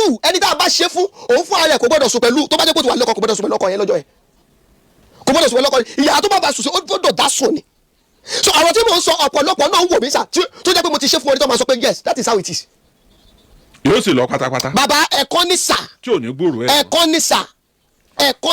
2 ẹni tá a bá ṣe fún òun fún ara ẹ̀ kò gbọ́dọ̀ sùn pẹ̀lú tó bá jẹ́ pé tó wà lọ́kọ kò gbọ́dọ̀ sùn pẹ̀lú ọkọ yẹn lọ́jọ́ yẹn kò gbọ́dọ̀ sùn pẹ̀lú ọkọ yẹn ìyá tó bá ba sùn sí ó gbọ́dọ̀ dá sùn ni. So àwọn tí mò ń sọ ọ̀pọ̀lọpọ̀ náà ń wò mí sà tó jẹ́ pé mo ti ṣe fún ọ ní tó máa sọ pé yes that is how it is. yóò sì lọ pátápátá. bàbá ẹ̀kọ́ ní sà. tí ò ní gbòòrò ẹ̀. ẹ̀kọ́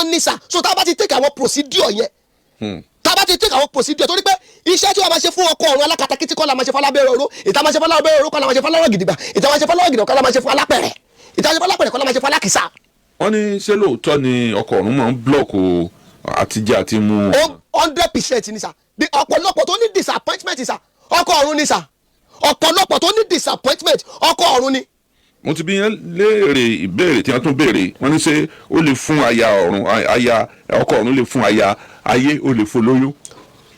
ní sà so tá a bá ti take àwọn procedure yẹn tá a bá ti take àwọn procedure torí pé iṣẹ́ tí wọ́n máa ṣe fún ọkọ ọ̀run alákatakítí kọ́ la máa ṣe fún alábẹ́rẹ́ oró ìta máa ṣe fún alábẹ́rẹ́ oró kọ́ la máa ṣe fún alárọ̀ gidigba ìta máa ṣe fún alárọ̀ gidigba kọ́ la máa ṣe fún alápẹ̀rẹ̀ ìta máa ṣe fún alápẹ̀rẹ̀ kọ́ la máa ṣe fún alákìsà. wọ́n ní ṣé lóòótọ́ ni ọkọ ọ̀run máa ń blọ́ọ̀kù àtijọ́ àti mú. 100% ni sà ọ̀pọ̀lọpọ̀ tó ní disappointment sà ọkọ ọ̀run ni sà ọ̀pọ̀lọpọ̀ tó ní disappointment ọkọ ọ̀run ni. mo ti bí yẹn léèrè ìbéèrè tí wọ́n tún béèrè wọ́n ní ṣé ó lè fún aya ọkọ ọ̀run lè fún aya ayé ó lè fún lóyún.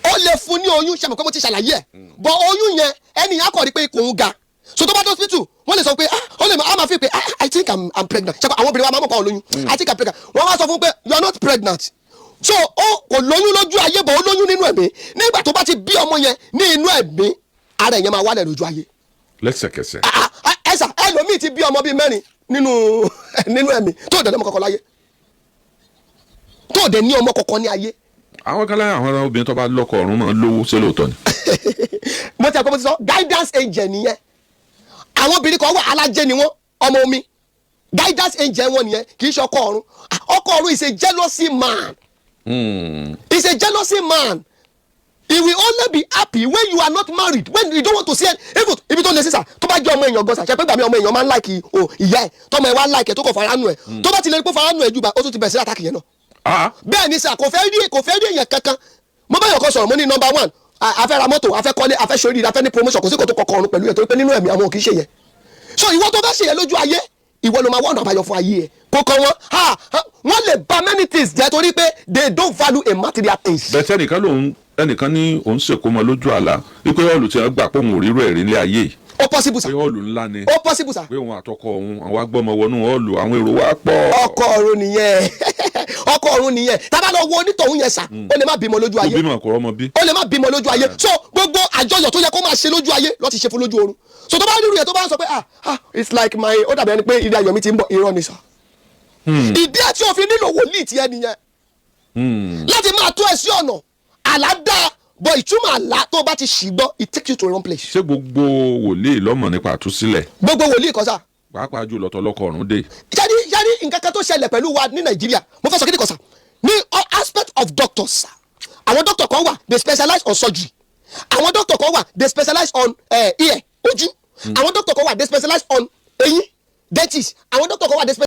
ó lè fún ní oyún ṣe mọ̀ pé mo ti ṣàlàyé ẹ̀ bọ̀ oyún yẹn ẹni yẹn á kọ̀ rí pé ikùn ń ga so tó bá dé hospital wọ́n lè sọ pé ó lè máa fi pé I think I'm pregnant ṣe àwọn obìnrin wa máa mọ̀ pa ọ lóyún I think I'm pregnant wọ́n wá sọ fún pé you are not pregnant so ó kò lóyún lójú ayé bọ̀ ó lóyún nínú ẹ̀mí nígbà tó bá ti bí ọmọ yẹn ní inú ẹ̀mí ara ẹ̀yẹn máa wálẹ̀ lójú ayé. lẹ́sẹ̀kẹsẹ̀. ẹ̀sà ẹlòmíì ti bí ọmọ bíi mẹ́rin nínú ẹ̀mí tó dẹ̀ ní ọmọ kọ̀ọ̀kan láyé tó dẹ̀ ní ọmọ kọ̀ọ̀kan ní ayé. àwọn kan láyé àwọn obìnrin tó bá lọ́kọ ọ̀run máa ń lówó ṣé lóòótọ́ ni. mo ti àkọ́kọ́ ti sọ guidance angel nìyẹn àwọn obìnrin kan wà alájẹ ni wọ́n ọmọ omi guidance angel wọn nìyẹn kì í ṣe ọkọ ọ̀run ọkọ ọ̀run is a jealousy man. He's a jealousy man. He will only be happy when you are not married, when you don't want to see it. Even if you don't listen, tó bá jẹ́ ọmọ èèyàn gan sa ṣe pé gbà mí ọmọ èèyàn máa ń like ìyá ẹ̀ tọ́mọ ẹ̀ wá like ẹ̀ tó kọ̀ fara nù ẹ̀ tó bá ti lè kó fara nù ẹ̀ jù bá ó tún ti bẹ̀rẹ̀ sí àtàkì yẹn náà. bẹ́ẹ̀ ni sà kò fẹ́ rí èèyàn kankan mo bá yàn kan sọ̀rọ̀ mo ní number 1 a fẹ́ ra mọ́tò a fẹ́ kọ́lé a fẹ́ ṣorí a fẹ́ ní promotion kò sí kò tó kọkọ ọ̀run pẹ̀lú ẹ̀ torí pé nínú ẹ̀mí àwọn kì í ṣe yẹn. So ìwọ tó bá ṣe yẹn lójú ayé ìwọ ló máa wọ́n ọ̀nà àbáyọ fún ayé ẹ̀ kókó wọ́n lè ba many things jẹ́ torí pé they don't value a material things. bẹ́ẹ̀ ẹnìkan ní òun ṣèkómọ lójú àlá wípé ọ̀lù tí wọ́n gbà pé òun ò rírọ̀ ẹ̀rí ilé ayé yìí. ó possible sa. pé ọ̀lù ńlá ni. ó possible sa. pé òun àtọkọ òun àwọn agbọ́mọ wọnú ọ̀lù àwọn èrò wa pọ̀. ọkọ ọ̀run nìyẹn ọkọ ọ̀run nìyẹn tábà lọ wo onítọ̀hún yẹn sà ó lè má bímọ lójú ayé. ó bímọ kò rọmọ bí. ó lè má bímọ lójú ayé so gbogbo àjọyọ̀ tó yẹ kó máa ṣe lójú ayé ló ti ṣe fún lójú ọ̀run so tó bá rírun yẹn tó bá sọ pé it's like my ó dàbí ẹni pé ilé ayọ̀ mi ti ń bọ̀ irọ́ ni sà. ìdí àti òfin nílò wòlíì tiẹ̀ nìyẹn láti máa tó ẹ sí ọ̀nà àládàá bọ ìtumọ̀ àlá tó bá ti ṣì gbọ́ it takes you to the wrong place. ṣé gbogbo wòlíì lọ́mọ̀ nípa àtúnṣílẹ̀. gbogbo wòlíì kan sá. pàápàá jù lọ́tọ̀ lọ́kọ ọ̀run dé. yẹ́nì nǹkan kan tó ṣẹlẹ̀ pẹ̀lú wa ní nàìjíríà mo fẹ́ sọ kí ni kan sá ní aspect of doctors àwọn doctor kan wà they specialize on surgery àwọn doctor kan wà they specialize on ear ojú àwọn doctor kan wà they specialize on eyín dentist àwọn doctor kan wà they specialize